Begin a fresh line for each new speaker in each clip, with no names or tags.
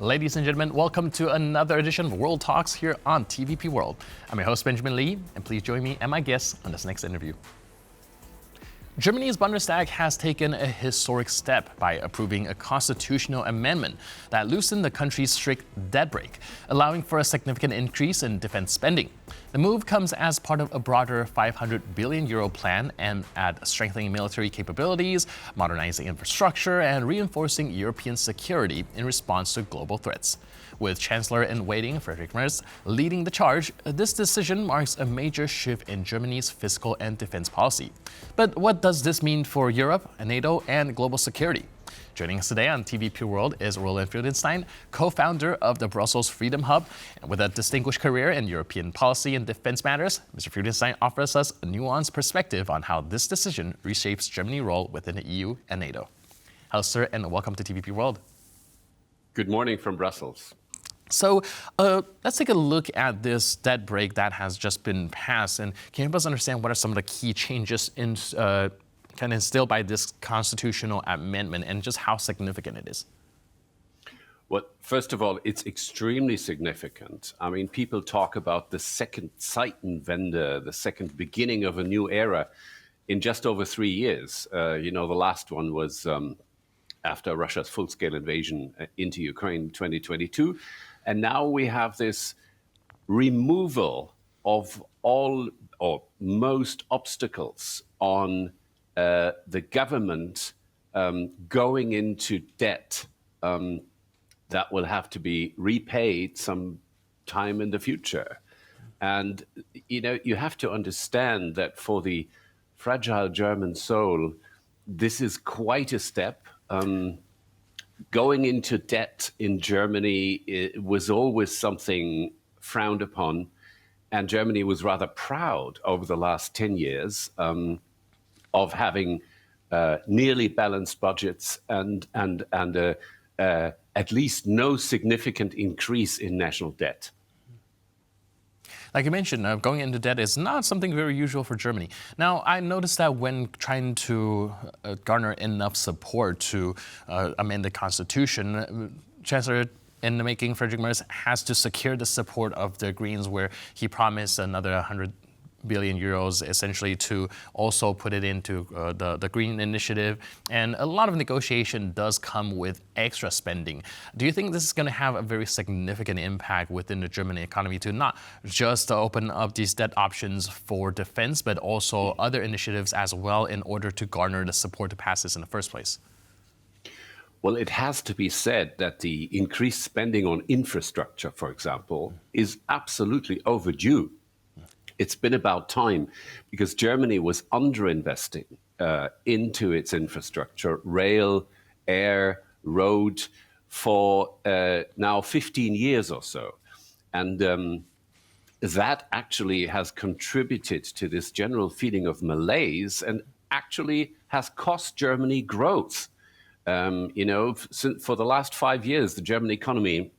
Ladies and gentlemen, welcome to another edition of World Talks here on TVP World. I'm your host, Benjamin Lee, and please join me and my guests on this next interview. Germany's Bundestag has taken a historic step by approving a constitutional amendment that loosened the country's strict debt brake, allowing for a significant increase in defense spending. The move comes as part of a broader €500 billion plan aimed at strengthening military capabilities, modernizing infrastructure, and reinforcing European security in response to global threats. With Chancellor-in-waiting Friedrich Merz leading the charge, this decision marks a major shift in Germany's fiscal and defense policy. But what does this mean for Europe, NATO, and global security? Joining us today on TVP World is Roland Freudenstein, co-founder of the Brussels Freedom Hub. And with a distinguished career in European policy and defense matters, Mr. Freudenstein offers us a nuanced perspective on how this decision reshapes Germany's role within the EU and NATO. Hello, sir, and welcome to TVP World.
Good morning from Brussels.
So let's take a look at this debt brake that has just been passed. And can you help us understand what are some of the key changes kind of instilled by this constitutional amendment and just how significant it is?
Well, first of all, it's extremely significant. I mean, people talk about the second Zeitenwende, the second beginning of a new era in just over 3 years. The last one was after Russia's full-scale invasion into Ukraine in 2022. And now we have this removal of all or most obstacles on the government going into debt that will have to be repaid some time in the future. And, you have to understand that for the fragile German soul, this is quite a step. Going into debt in Germany was always something frowned upon, and Germany was rather proud over the last 10 years of having nearly balanced budgets and at least no significant increase in national debt.
Like you mentioned, going into debt is not something very usual for Germany. Now, I noticed that when trying to garner enough support to amend the constitution, Chancellor-in-waiting Friedrich Merz has to secure the support of the Greens, where he promised another 100 billion euros essentially to also put it into the Green Initiative. And a lot of negotiation does come with extra spending. Do you think this is going to have a very significant impact within the German economy to not just open up these debt options for defense, but also other initiatives as well in order to garner the support to pass this in the first place?
Well, it has to be said that the increased spending on infrastructure, for example, is absolutely overdue. It's been about time, because Germany was underinvesting into its infrastructure, rail, air, road, for now 15 years or so. And that actually has contributed to this general feeling of malaise and actually has cost Germany growth. For the last 5 years, the German economy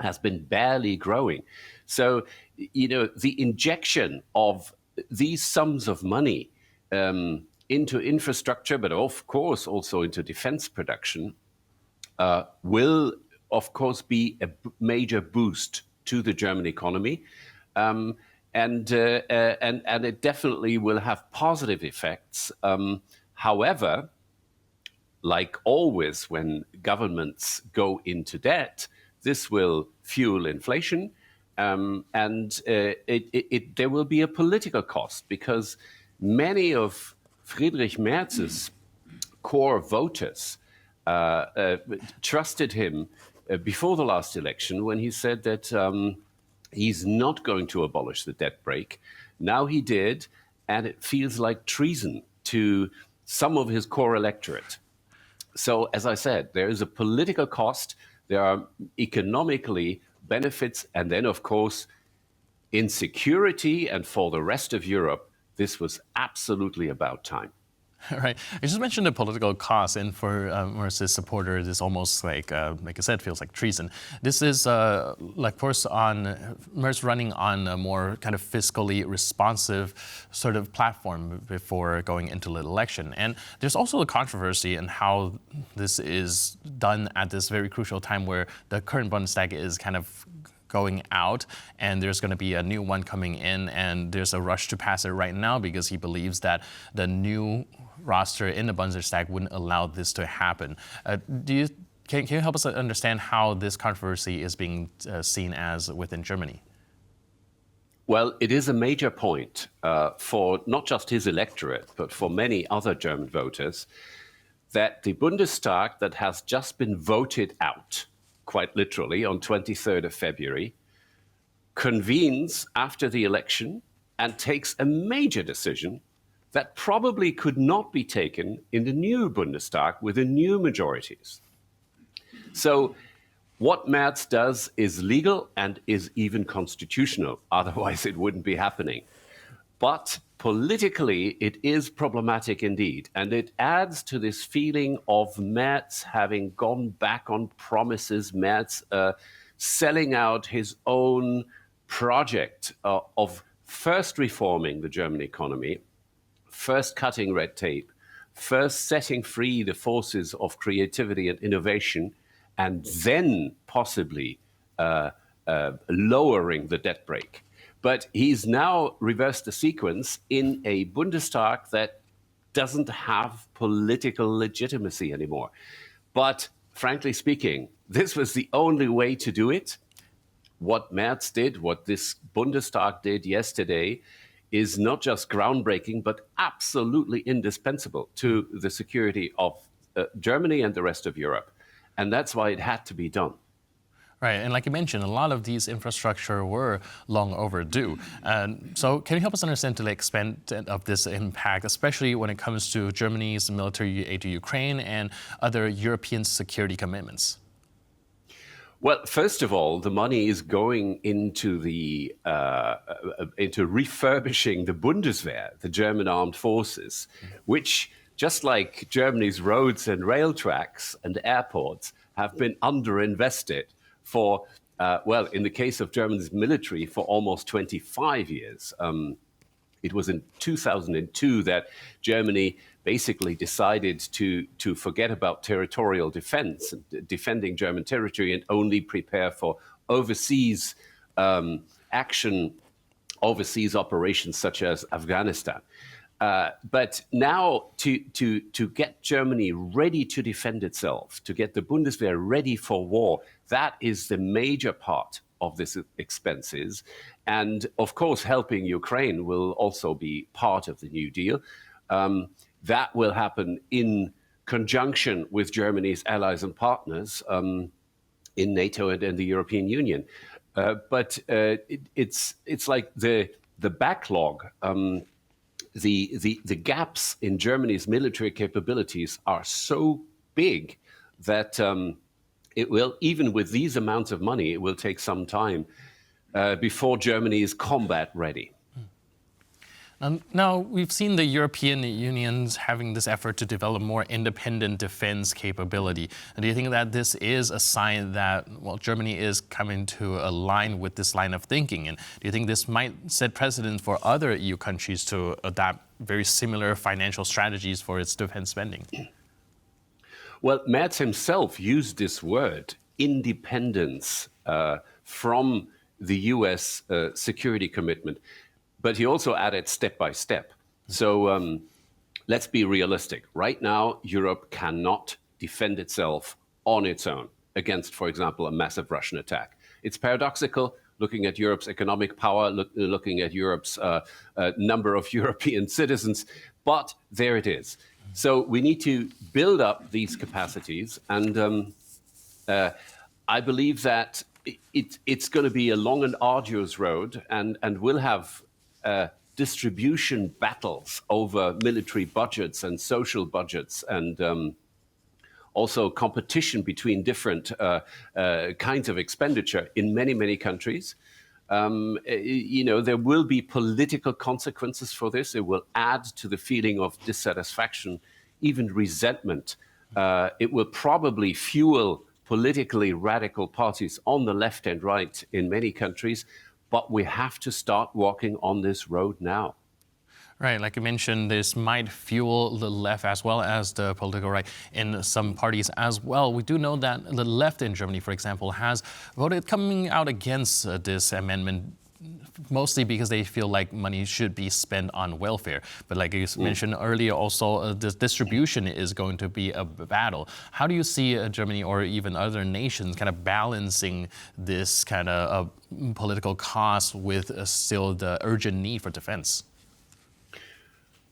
has been barely growing. So, the injection of these sums of money into infrastructure, but of course also into defense production, will of course be a major boost to the German economy. And it definitely will have positive effects. However, like always when governments go into debt, this will fuel inflation. There will be a political cost, because many of Friedrich Merz's core voters trusted him before the last election when he said that he's not going to abolish the debt brake. Now he did, and it feels like treason to some of his core electorate. So, as I said, there is a political cost, there are economically benefits, and then, of course, in security and for the rest of Europe, this was absolutely about time.
Right. You just mentioned the political cost, and for Merz's supporters, it's almost like I said, feels like treason. This is, of course, on Merz running on a more kind of fiscally responsive sort of platform before going into the election. And there's also a controversy in how this is done at this very crucial time where the current Bundestag is kind of going out, and there's going to be a new one coming in, and there's a rush to pass it right now because he believes that the new roster in the Bundestag wouldn't allow this to happen. Can you help us understand how this controversy is being seen as within Germany?
Well, it is a major point for not just his electorate, but for many other German voters, that the Bundestag that has just been voted out, quite literally, on 23rd of February, convenes after the election and takes a major decision that probably could not be taken in the new Bundestag with the new majorities. So what Merz does is legal and is even constitutional. Otherwise, it wouldn't be happening. But politically, it is problematic indeed. And it adds to this feeling of Merz having gone back on promises, Merz selling out his own project of first reforming the German economy, first cutting red tape, first setting free the forces of creativity and innovation, and then possibly lowering the debt brake. But he's now reversed the sequence in a Bundestag that doesn't have political legitimacy anymore. But frankly speaking, this was the only way to do it. What Merz did, what this Bundestag did yesterday, is not just groundbreaking, but absolutely indispensable to the security of Germany and the rest of Europe. And that's why it had to be done.
Right, and like you mentioned, a lot of these infrastructure were long overdue. So can you help us understand to the extent of this impact, especially when it comes to Germany's military aid to Ukraine and other European security commitments?
Well, first of all, the money is going into into refurbishing the Bundeswehr, the German armed forces, which, just like Germany's roads and rail tracks and airports, have been underinvested for, well, in the case of Germany's military, for almost 25 years. It was in 2002 that Germany basically decided to forget about territorial defense, defending German territory, and only prepare for overseas action, overseas operations such as Afghanistan. But now to get Germany ready to defend itself, to get the Bundeswehr ready for war, that is the major part of this expenses. And of course, helping Ukraine will also be part of the New Deal. That will happen in conjunction with Germany's allies and partners in NATO and in the European Union. But it's like the backlog, the gaps in Germany's military capabilities are so big that it will, even with these amounts of money, it will take some time before Germany is combat ready.
Now, we've seen the European Union's having this effort to develop more independent defense capability. Do you think that this is a sign that, well, Germany is coming to align with this line of thinking? And do you think this might set precedent for other EU countries to adopt very similar financial strategies for its defense spending?
Well, Merz himself used this word, independence, from the US security commitment. But he also added step by step. So let's be realistic. Right now, Europe cannot defend itself on its own against, for example, a massive Russian attack. It's paradoxical, looking at Europe's economic power, looking at Europe's number of European citizens, but there it is. So we need to build up these capacities. And I believe that it's going to be a long and arduous road, and we'll have distribution battles over military budgets and social budgets, and also competition between different kinds of expenditure in many, many countries. There will be political consequences for this. It will add to the feeling of dissatisfaction, even resentment. It will probably fuel politically radical parties on the left and right in many countries. But we have to start walking on this road now.
Right, like you mentioned, this might fuel the left as well as the political right in some parties as well. We do know that the left in Germany, for example, has voted coming out against this amendment, mostly because they feel like money should be spent on welfare. But like you mentioned earlier, also the distribution is going to be a battle. How do you see Germany or even other nations kind of balancing this kind of political cost with still the urgent need for defense?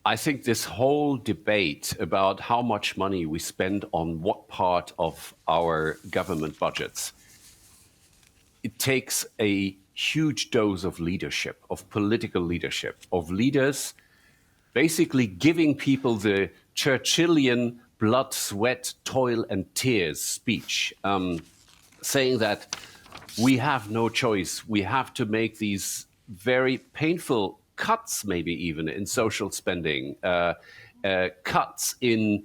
I think this whole debate about how much money we spend on what part of our government budgets, it takes a huge dose of leadership, of political leadership, of leaders basically giving people the Churchillian blood, sweat, toil, and tears speech, saying that we have no choice. We have to make these very painful cuts, maybe even in social spending, cuts in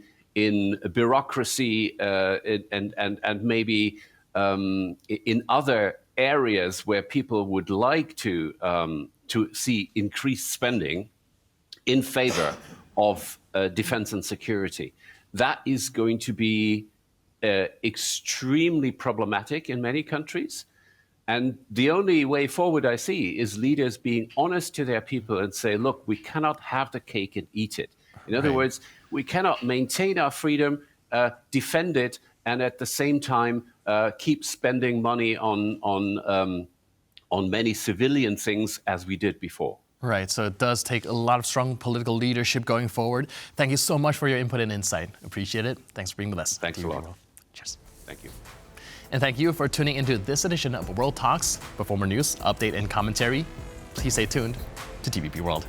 bureaucracy, and maybe in other areas where people would like to see increased spending in favor of defense and security. That is going to be extremely problematic in many countries. And the only way forward I see is leaders being honest to their people and say, look, we cannot have the cake and eat it. In other words, we cannot maintain our freedom, defend it, and at the same time keep spending money on many civilian things as we did before.
Right, so it does take a lot of strong political leadership going forward. Thank you so much for your input and insight. Appreciate it. Thanks for being with us.
Thanks a lot.
Cheers.
Thank you.
And thank you for tuning into this edition of World Talks. For more news, update, and commentary, please stay tuned to TVP World.